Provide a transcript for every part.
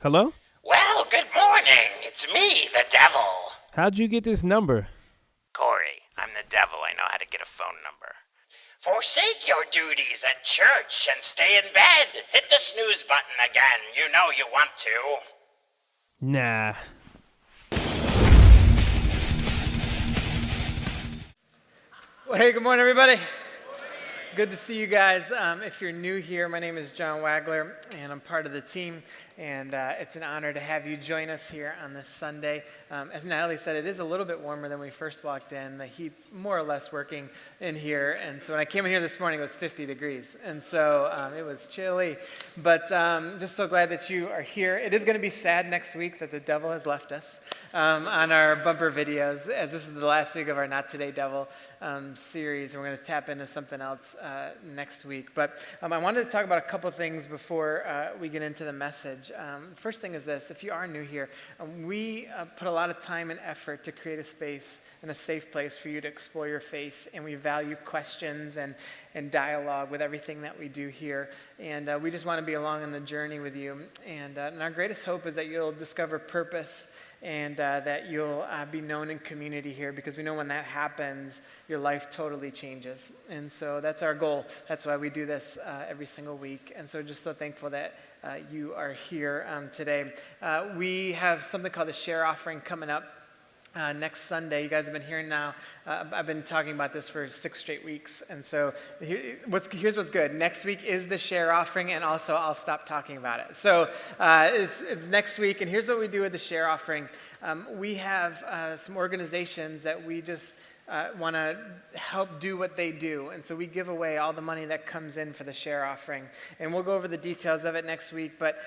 Hello? Well, good morning. It's me, the devil. How'd you get this number? Corey, I'm the devil. I know how to get a phone number. Forsake your duties at church and stay in bed. Hit the snooze button again. You know you want to. Nah. Well, hey, good morning, everybody. Good to see you guys. If you're new here, my name is John Wagler, and I'm part of the team, and it's an honor to have you join us here on this Sunday. As Natalie said, it is a little bit warmer than we first walked in. The heat's more or less working in here, and so when I came in here this morning, it was 50 degrees, and so it was chilly, but just so glad that you are here. It is going to be sad next week that the devil has left us on our bumper videos, as this is the last week of our Not Today Devil series, and we're going to tap into something else next week. But I wanted to talk about a couple things before we get into the message. First thing is this: if you are new here, we put a lot of time and effort to create a space and a safe place for you to explore your faith, and we value questions and dialogue with everything that we do here, and we just want to be along on the journey with you. And our greatest hope is that you'll discover purpose and that you'll be known in community here, because we know when that happens, your life totally changes. And so that's our goal. That's why we do this every single week. And so just so thankful that you are here today. We have something called the Share Offering coming up next Sunday. You guys have been hearing now. I've been talking about this for 6 straight weeks. And so here's what's good. Next week is the Share Offering, and also I'll stop talking about it. So it's next week, and here's what we do with the Share Offering. We have some organizations that we just want to help do what they do. And so we give away all the money that comes in for the Share Offering. And we'll go over the details of it next week, but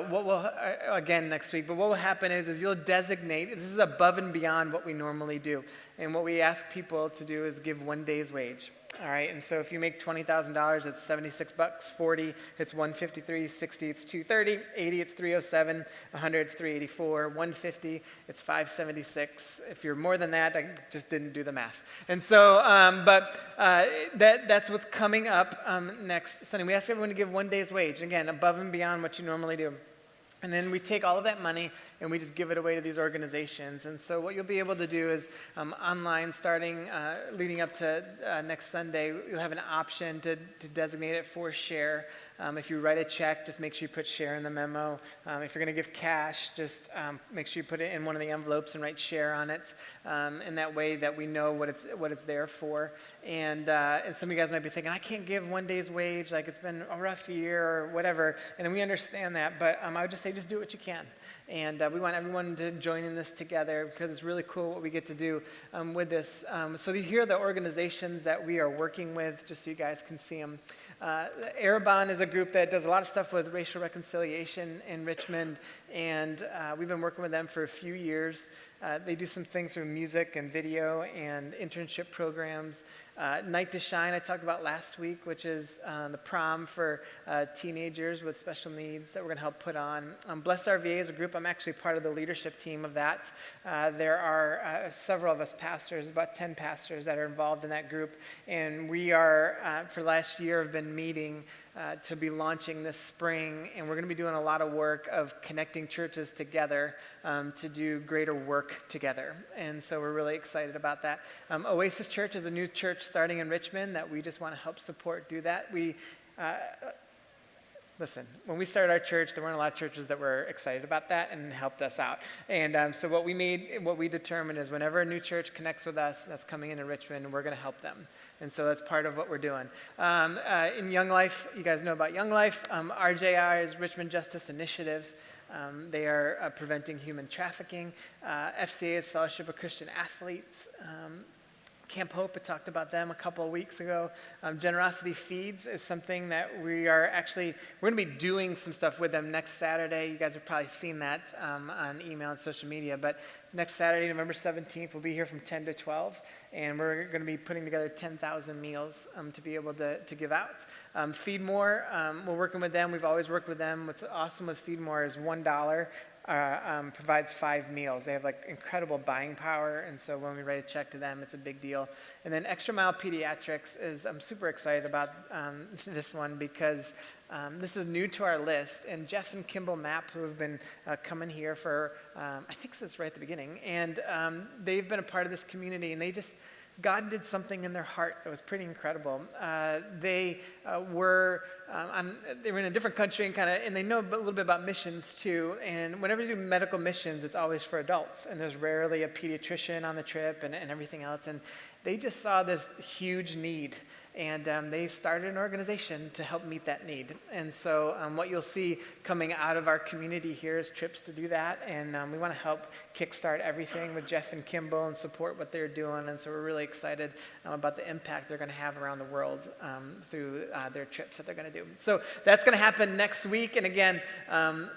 what will happen is you'll designate, this is above and beyond what we normally do. And what we ask people to do is give 1 day's wage. All right, and so if you make $20,000, it's $76. 40, it's $153. 60, it's $230. 80, it's $307. 100, it's $384. 150, it's $576. If you're more than that, I just didn't do the math. And so, that's what's coming up next Sunday. We ask everyone to give 1 day's wage, again, above and beyond what you normally do. And then we take all of that money and we just give it away to these organizations. And so what you'll be able to do is online, starting leading up to next Sunday, you'll have an option to designate it for Share. If you write a check, just make sure you put Share in the memo. If you're going to give cash, just make sure you put it in one of the envelopes and write Share on it. In that way that we know what it's there for. And some of you guys might be thinking, I can't give 1 day's wage, like it's been a rough year or whatever. And we understand that, but I would just say just do what you can. And we want everyone to join in this together, because it's really cool what we get to do with this. So here are the organizations that we are working with, just so you guys can see them. Arabon is a group that does a lot of stuff with racial reconciliation in Richmond, and we've been working with them for a few years. They do some things through music and video and internship programs. Night to Shine, I talked about last week, which is the prom for teenagers with special needs that we're going to help put on. Blessed RVA is a group. I'm actually part of the leadership team of that. There are several of us pastors, about 10 pastors that are involved in that group. And we are, for last year, have been meeting to be launching this spring, and we're going to be doing a lot of work of connecting churches together to do greater work together. And so we're really excited about that. Oasis Church is a new church starting in Richmond that we just want to help support do that. Listen, when we started our church, there weren't a lot of churches that were excited about that and helped us out. And so what we determined is whenever a new church connects with us that's coming into Richmond, we're going to help them. And so that's part of what we're doing. In Young Life, you guys know about Young Life. RJI is Richmond Justice Initiative. They are preventing human trafficking. FCA is Fellowship of Christian Athletes. Camp Hope, I talked about them a couple of weeks ago. Generosity Feeds is something that we're going to be doing some stuff with them next Saturday. You guys have probably seen that on email and social media, but next Saturday, November 17th, we'll be here from 10 to 12, and we're going to be putting together 10,000 meals to be able to give out. Feed More, we're working with them. We've always worked with them. What's awesome with Feed More is $1 provides 5 meals. They have like incredible buying power, and so when we write a check to them, it's a big deal. And then Extra Mile Pediatrics I'm super excited about this one because this is new to our list, and Jeff and Kimball Mapp, who have been coming here for, I think since right at the beginning, and they've been a part of this community, and God did something in their heart that was pretty incredible. They were in a different country and they know a little bit about missions too. And whenever you do medical missions, it's always for adults, and there's rarely a pediatrician on the trip and everything else. And they just saw this huge need. And they started an organization to help meet that need. And so what you'll see coming out of our community here is trips to do that. And we want to help kickstart everything with Jeff and Kimball and support what they're doing. And so we're really excited about the impact they're going to have around the world through their trips that they're going to do. So that's going to happen next week. And again,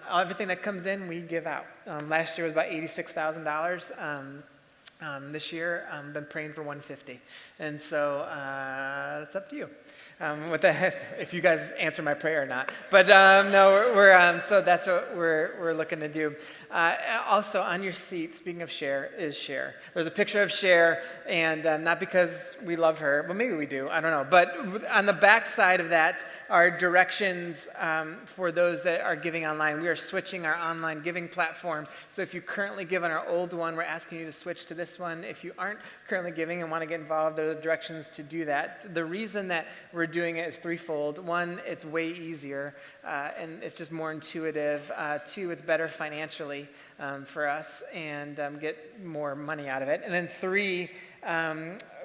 everything that comes in, we give out. Last year was about $86,000. This year, I've been praying for 150, and so it's up to you. If you guys answer my prayer or not, but no, so that's what we're looking to do. Also, on your seat, speaking of Cher, is Cher. There's a picture of Cher, and not because we love her, well, maybe we do, I don't know. But on the back side of that are directions for those that are giving online. We are switching our online giving platform. So if you currently give on our old one, we're asking you to switch to this one. If you aren't currently giving and want to get involved, there are directions to do that. The reason that we're doing it is threefold. One, it's way easier, and it's just more intuitive. Two, it's better financially for us and get more money out of it. And then three,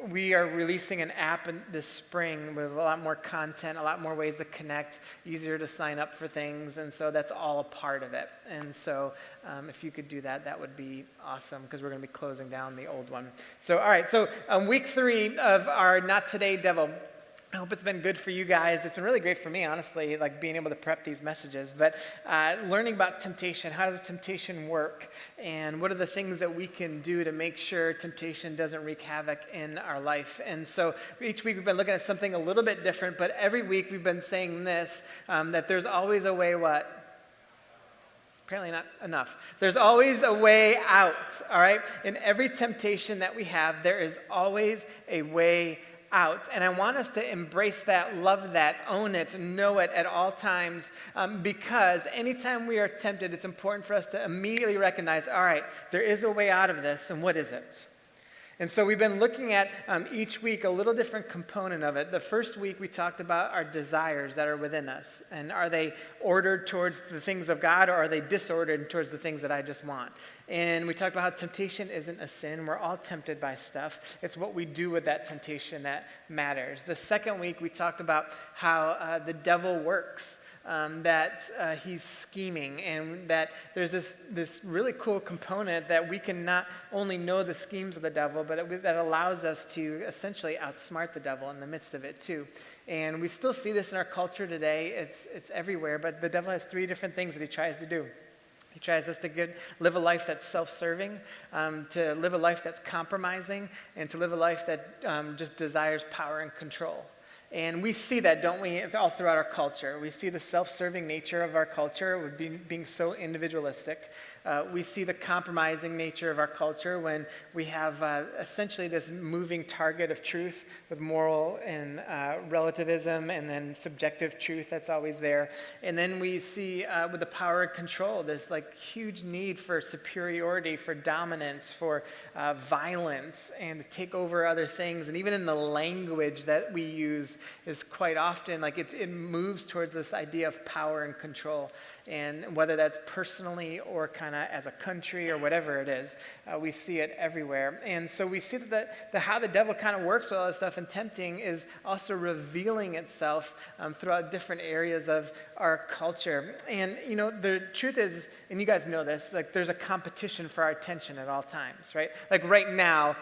we are releasing an app this spring with a lot more content, a lot more ways to connect, easier to sign up for things, and so that's all a part of it. And so if you could do that, that would be awesome, because we're going to be closing down the old one. So all right, so week 3 of our Not Today Devil. I hope it's been good for you guys. It's been really great for me, honestly, like being able to prep these messages. But learning about temptation, how does temptation work? And what are the things that we can do to make sure temptation doesn't wreak havoc in our life? And so each week we've been looking at something a little bit different, but every week we've been saying this, that there's always a way what? Apparently not enough. There's always a way out, all right? In every temptation that we have, there is always a way out. And I want us to embrace that, love that, own it, know it at all times, because anytime we are tempted, it's important for us to immediately recognize, all right, there is a way out of this, and what is it? And so we've been looking at each week a little different component of it. The first week we talked about our desires that are within us. And are they ordered towards the things of God, or are they disordered towards the things that I just want? And we talked about how temptation isn't a sin. We're all tempted by stuff. It's what we do with that temptation that matters. The second week we talked about how the devil works. That he's scheming, and that there's this really cool component that we can not only know the schemes of the devil, but that allows us to essentially outsmart the devil in the midst of it too. And we still see this in our culture today. It's everywhere, but the devil has 3 different things that he tries to do. He tries us to live a life that's self-serving, to live a life that's compromising, and to live a life that just desires power and control. And we see that, don't we, all throughout our culture. We see the self-serving nature of our culture with being so individualistic. We see the compromising nature of our culture when we have essentially this moving target of truth with moral and relativism, and then subjective truth that's always there. And then we see with the power and control, this like huge need for superiority, for dominance, for violence, and to take over other things. And even in the language that we use is quite often like it moves towards this idea of power and control. And whether that's personally or kind of as a country or whatever it is, we see it everywhere. And so we see that how the devil kind of works with all this stuff, and tempting is also revealing itself throughout different areas of our culture. And, you know, the truth is, and you guys know this, like there's a competition for our attention at all times, right? Like right now,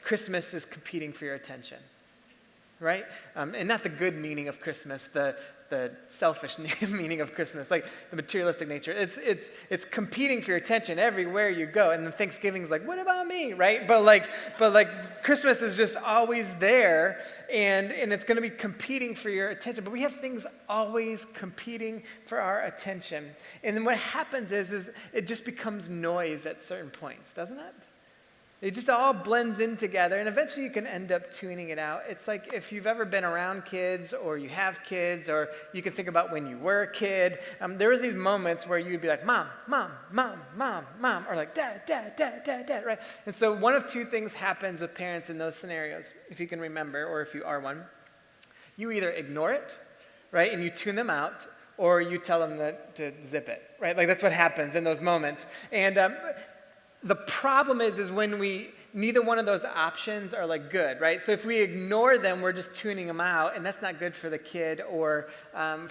Christmas is competing for your attention. Right? And not the good meaning of Christmas, the the selfish meaning of Christmas, like the materialistic nature. It's competing for your attention everywhere you go. And then Thanksgiving's like, what about me, right? But Christmas is just always there, and it's going to be competing for your attention. But we have things always competing for our attention. And then what happens is it just becomes noise at certain points, doesn't it? It just all blends in together, and eventually you can end up tuning it out. It's like if you've ever been around kids, or you have kids, or you can think about when you were a kid. There was these moments where you'd be like, Mom, Mom, Mom, Mom, Mom, or like, Dad, Dad, Dad, Dad, Dad, right? And so one of two things happens with parents in those scenarios, if you can remember, or if you are one. You either ignore it, right, and you tune them out, or you tell them to zip it, right? Like that's what happens in those moments. And the problem is when neither one of those options are like good, right? So if we ignore them, we're just tuning them out, and that's not good for the kid or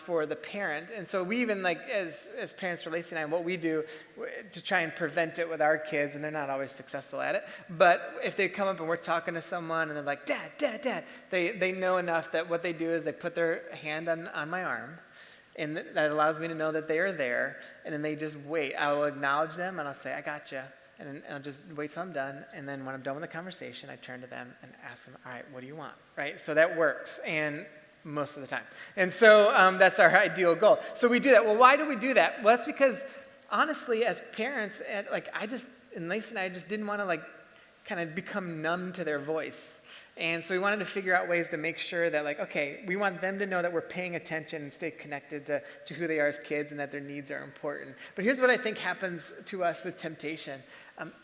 for the parent. And so we even as parents for Lacey and I, what we do to try and prevent it with our kids, and they're not always successful at it, but if they come up and we're talking to someone and they're like, Dad, Dad, Dad, they know enough that what they do is they put their hand on my arm, and that allows me to know that they are there, and then they just wait. I will acknowledge them, and I'll say, I got you. And I'll just wait till I'm done, and then when I'm done with the conversation, I turn to them and ask them, all right, what do you want, right? So that works, and most of the time. And so that's our ideal goal. So we do that. Well, why do we do that? Well, that's because, honestly, as parents, and Lacey and I just didn't want to, kind of become numb to their voice. And so we wanted to figure out ways to make sure that, okay, we want them to know that we're paying attention and stay connected to who they are as kids and that their needs are important. But here's what I think happens to us with temptation.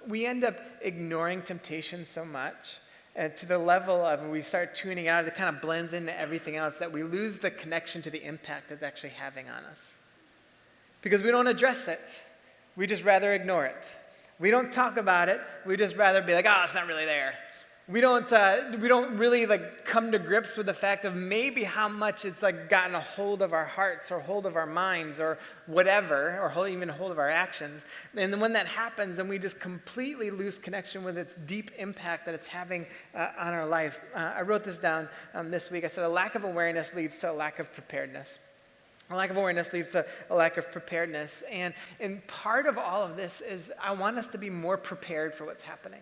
We end up ignoring temptation so much to the level of when we start tuning out, it kind of blends into everything else, that we lose the connection to the impact it's actually having on us. Because we don't address it. We just rather ignore it. We don't talk about it. We just rather be like, oh, it's not really there. We don't really come to grips with the fact of maybe how much it's gotten a hold of our hearts or hold of our minds or whatever, or even hold of our actions. And then when that happens, then we just completely lose connection with its deep impact that it's having on our life. I wrote this down this week. I said, a lack of awareness leads to a lack of preparedness. A lack of awareness leads to a lack of preparedness. And part of all of this is I want us to be more prepared for what's happening.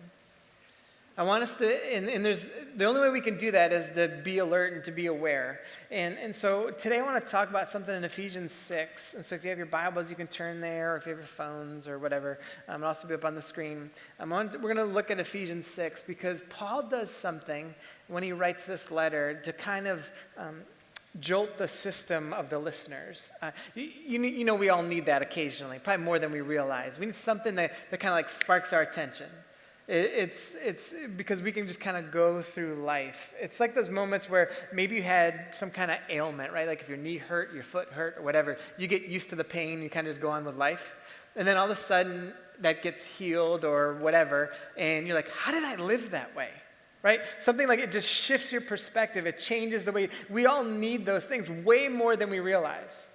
I want us to, and there's, the only way we can do that is to be alert and to be aware. And so today I want to talk about something in Ephesians 6. And so if you have your Bibles, you can turn there, or if you have your phones or whatever. It'll also be up on the screen. We're going to look at Ephesians 6 because Paul does something when he writes this letter to kind of jolt the system of the listeners. You know we all need that occasionally, probably more than we realize. We need something that kind of sparks our attention. It's because we can just kind of go through life. It's like those moments where maybe you had some kind of ailment, right? Like if your knee hurt, your foot hurt, or whatever, you get used to the pain, you kind of just go on with life. And then all of a sudden, that gets healed or whatever, and you're like, how did I live that way? Right? Something like it just shifts your perspective. It changes the way. We all need those things way more than we realize.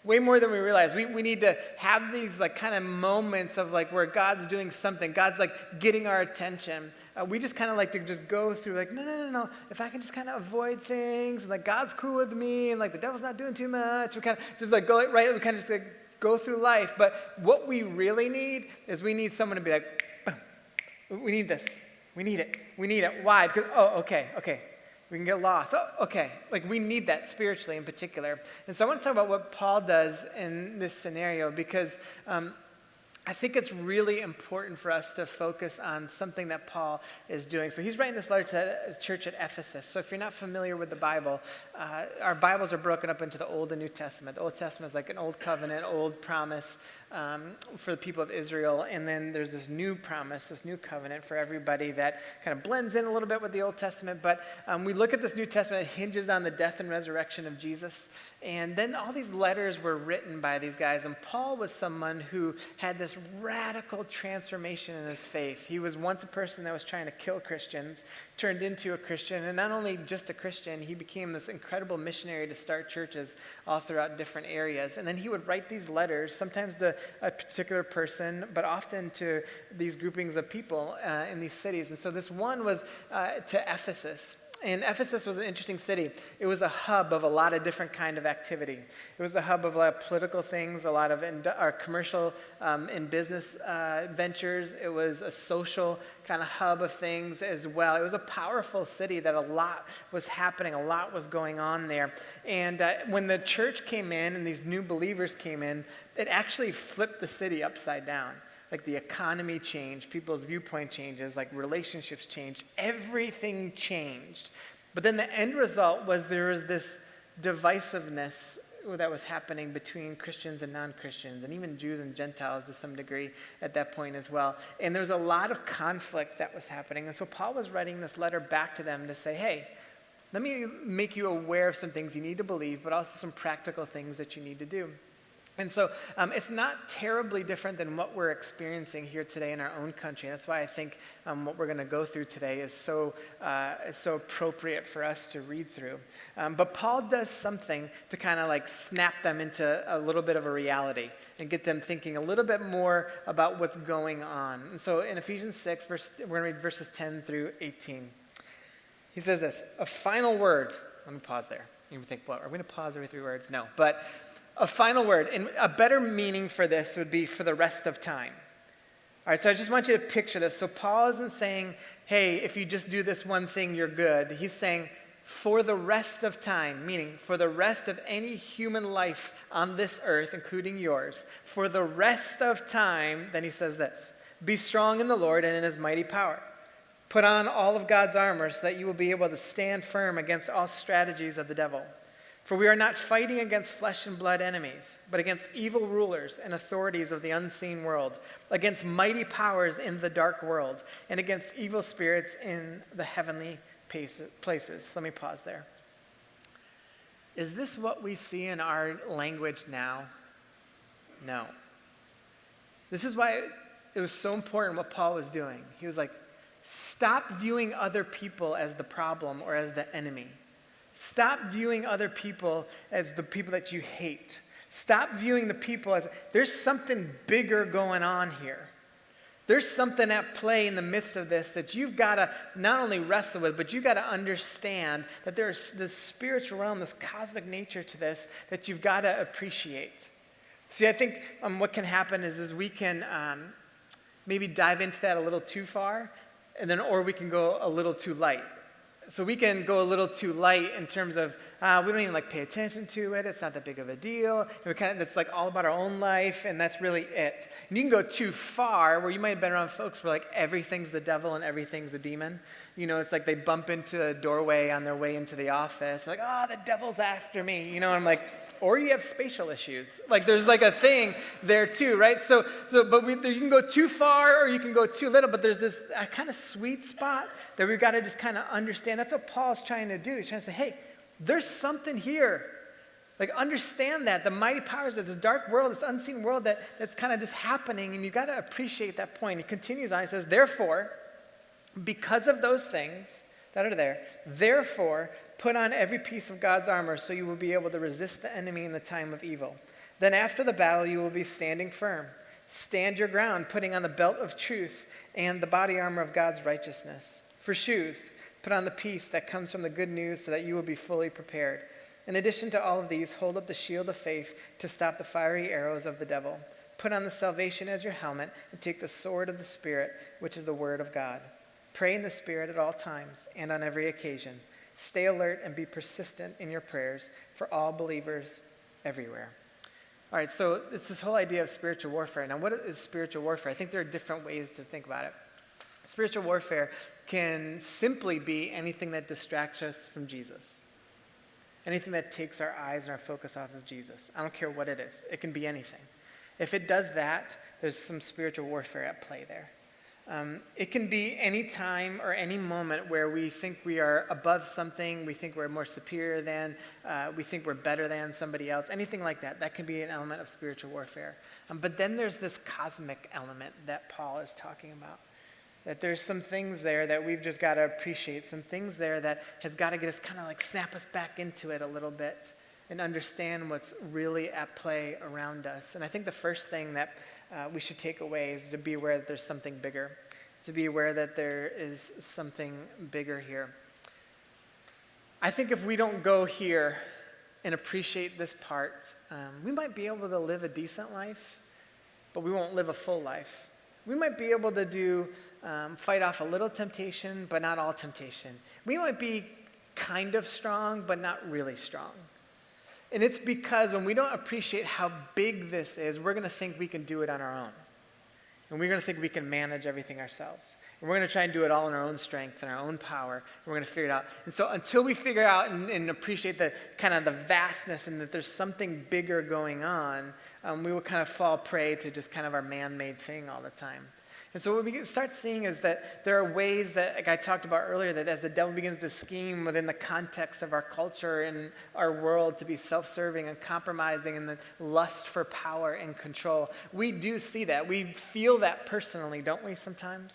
Way more than we realize. We need to have these kind of moments of where God's doing something. God's getting our attention. We just kind of like to just go through no. If I can just kind of avoid things, and God's cool with me, and the devil's not doing too much. We kind of just go right. We kind of just go through life. But what we really need is we need someone to be like, we need this. We need it. We need it. Why? Because okay. We can get lost. Oh, okay. We need that spiritually in particular. And so I want to talk about what Paul does in this scenario because I think it's really important for us to focus on something that Paul is doing. So he's writing this letter to a church at Ephesus. So if you're not familiar with the Bible, our Bibles are broken up into the Old and New Testament. The Old Testament is like an old covenant, old promise for the people of Israel. And then there's this new promise, this new covenant for everybody that kind of blends in a little bit with the Old Testament. But we look at this New Testament, it hinges on the death and resurrection of Jesus. And then all these letters were written by these guys. And Paul was someone who had this radical transformation in his faith. He was once a person that was trying to kill Christians, turned into a Christian, and not only just a Christian, he became this incredible missionary to start churches all throughout different areas. And then he would write these letters, sometimes to a particular person, but often to these groupings of people in these cities. And so this one was to Ephesus. And Ephesus was an interesting city. It was a hub of a lot of different kind of activity. It was a hub of a lot of political things, a lot of commercial and business ventures. It was a social kind of hub of things as well. It was a powerful city that a lot was happening, a lot was going on there. And when the church came in and these new believers came in, it actually flipped the city upside down. Like the economy changed, people's viewpoint changes, like relationships changed, everything changed. But then the end result was there was this divisiveness that was happening between Christians and non-Christians, and even Jews and Gentiles to some degree at that point as well. And there was a lot of conflict that was happening. And so Paul was writing this letter back to them to say, hey, let me make you aware of some things you need to believe, but also some practical things that you need to do. And so it's not terribly different than what we're experiencing here today in our own country. That's why I think what we're going to go through today is so appropriate for us to read through. But Paul does something to kind of like snap them into a little bit of a reality and get them thinking a little bit more about what's going on. And so in Ephesians 6, we're going to read verses 10 through 18. He says this, a final word. Let me pause there. You can think, well, are we going to pause every 3 words? No, but a final word, and a better meaning for this would be for the rest of time. All right, so I just want you to picture this. So Paul isn't saying, hey, if you just do this one thing, you're good. He's saying, for the rest of time, meaning for the rest of any human life on this earth, including yours, for the rest of time, then he says this, be strong in the Lord and in his mighty power. Put on all of God's armor so that you will be able to stand firm against all strategies of the devil. For we are not fighting against flesh and blood enemies, but against evil rulers and authorities of the unseen world, against mighty powers in the dark world, and against evil spirits in the heavenly places. Let me pause there. Is this what we see in our language now? No. This is why it was so important what Paul was doing. He was like, stop viewing other people as the problem or as the enemy. Stop viewing other people as the people that you hate. Stop viewing the people as, there's something bigger going on here. There's something at play in the midst of this that you've got to not only wrestle with, but you've got to understand that there's this spiritual realm, this cosmic nature to this that you've got to appreciate. See, I think what can happen is we can maybe dive into that a little too far, or we can go a little too light. So we can go a little too light in terms of we don't even like pay attention to it. It's not that big of a deal. It's like all about our own life, and that's really it. And you can go too far where you might have been around folks where like everything's the devil and everything's a demon. You know, it's like they bump into a doorway on their way into the office. Like, oh, the devil's after me. You know, I'm like, or you have spatial issues. Like there's like a thing there too, right? But you can go too far or you can go too little, but there's this kind of sweet spot that we've got to just kind of understand. That's what Paul's trying to do. He's trying to say, hey, there's something here. Like understand that, the mighty powers of this dark world, this unseen world that's kind of just happening, and you've got to appreciate that point. He continues on, he says, therefore, because of those things that are there, therefore, put on every piece of God's armor so you will be able to resist the enemy in the time of evil. Then after the battle, you will be standing firm. Stand your ground, putting on the belt of truth and the body armor of God's righteousness. For shoes, put on the peace that comes from the good news so that you will be fully prepared. In addition to all of these, hold up the shield of faith to stop the fiery arrows of the devil. Put on the salvation as your helmet and take the sword of the Spirit, which is the word of God. Pray in the Spirit at all times and on every occasion. Stay alert and be persistent in your prayers for all believers everywhere. All right, so it's this whole idea of spiritual warfare. Now, what is spiritual warfare? I think there are different ways to think about it. Spiritual warfare can simply be anything that distracts us from Jesus. Anything that takes our eyes and our focus off of Jesus. I don't care what it is. It can be anything. If it does that, there's some spiritual warfare at play there. It can be any time or any moment where we think we are above something, we think we're more superior than, we think we're better than somebody else, anything like that. That can be an element of spiritual warfare. But then there's this cosmic element that Paul is talking about. That there's some things there that we've just got to appreciate, some things there that has got to get us kind of like snap us back into it a little bit and understand what's really at play around us. And I think the first thing that we should take away is to be aware that there's something bigger, to be aware that there is something bigger here. I think if we don't go here and appreciate this part, we might be able to live a decent life, but we won't live a full life. We might be able to fight off a little temptation, but not all temptation. We might be kind of strong, but not really strong. And it's because when we don't appreciate how big this is, we're going to think we can do it on our own. And we're going to think we can manage everything ourselves. And we're going to try and do it all in our own strength and our own power. And we're going to figure it out. And so until we figure out and appreciate the kind of the vastness and that there's something bigger going on, we will kind of fall prey to just kind of our man-made thing all the time. And so what we start seeing is that there are ways that, like I talked about earlier, that as the devil begins to scheme within the context of our culture and our world to be self-serving and compromising and the lust for power and control, we do see that. We feel that personally, don't we, sometimes?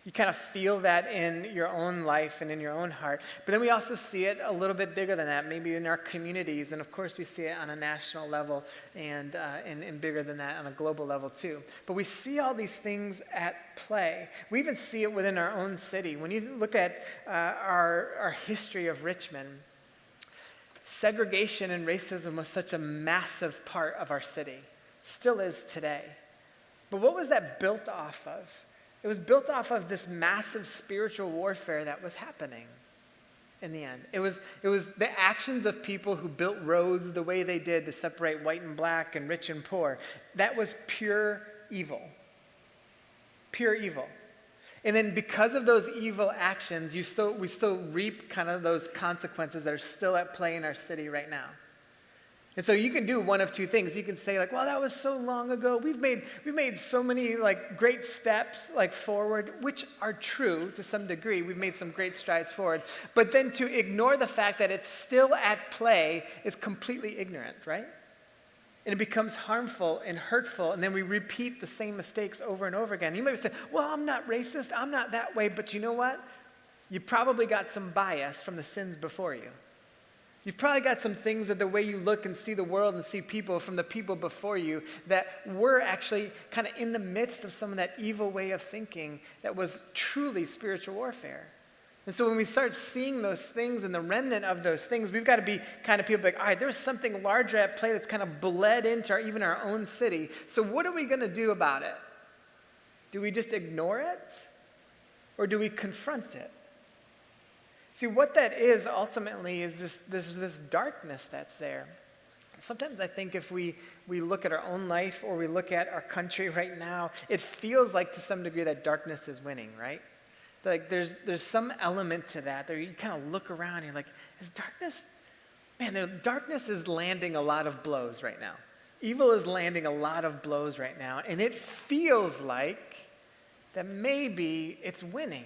You kind of feel that in your own life and in your own heart. But then we also see it a little bit bigger than that, maybe in our communities. And of course, we see it on a national level and bigger than that on a global level too. But we see all these things at play. We even see it within our own city. When you look at our history of Richmond, segregation and racism was such a massive part of our city. Still is today. But what was that built off of? It was built off of this massive spiritual warfare that was happening in the end. It was the actions of people who built roads the way they did to separate white and black and rich and poor. That was pure evil. Pure evil. And then because of those evil actions, we still reap kind of those consequences that are still at play in our city right now. And so you can do one of two things. You can say like, well, that was so long ago. We've made so many like great steps like forward, which are true to some degree. We've made some great strides forward. But then to ignore the fact that it's still at play is completely ignorant, right? And it becomes harmful and hurtful, and then we repeat the same mistakes over and over again. You might say, well, I'm not racist. I'm not that way. But you know what? You probably got some bias from the sins before you. You've probably got some things that the way you look and see the world and see people from the people before you that were actually kind of in the midst of some of that evil way of thinking that was truly spiritual warfare. And so when we start seeing those things and the remnant of those things, we've got to be kind of people like, all right, there's something larger at play that's kind of bled into even our own city. So what are we going to do about it? Do we just ignore it? Or do we confront it? See, what that is ultimately is this darkness that's there. Sometimes I think if we look at our own life or we look at our country right now, it feels like to some degree that darkness is winning, right? Like there's some element to that. You kind of look around and you're like, is darkness? Man, darkness is landing a lot of blows right now. Evil is landing a lot of blows right now. And it feels like that maybe it's winning.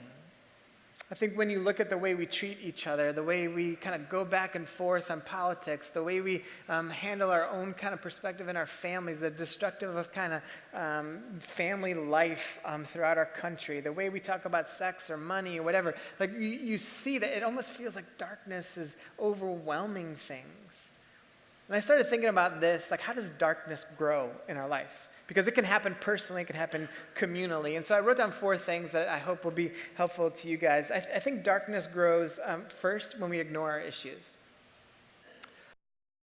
I think when you look at the way we treat each other, the way we kind of go back and forth on politics, the way we handle our own kind of perspective in our families, the destructive of kind of family life throughout our country, the way we talk about sex or money or whatever, like you see that it almost feels like darkness is overwhelming things. And I started thinking about this, like how does darkness grow in our life? Because it can happen personally, it can happen communally. And so I wrote down 4 things that I hope will be helpful to you guys. I think darkness grows first when we ignore our issues.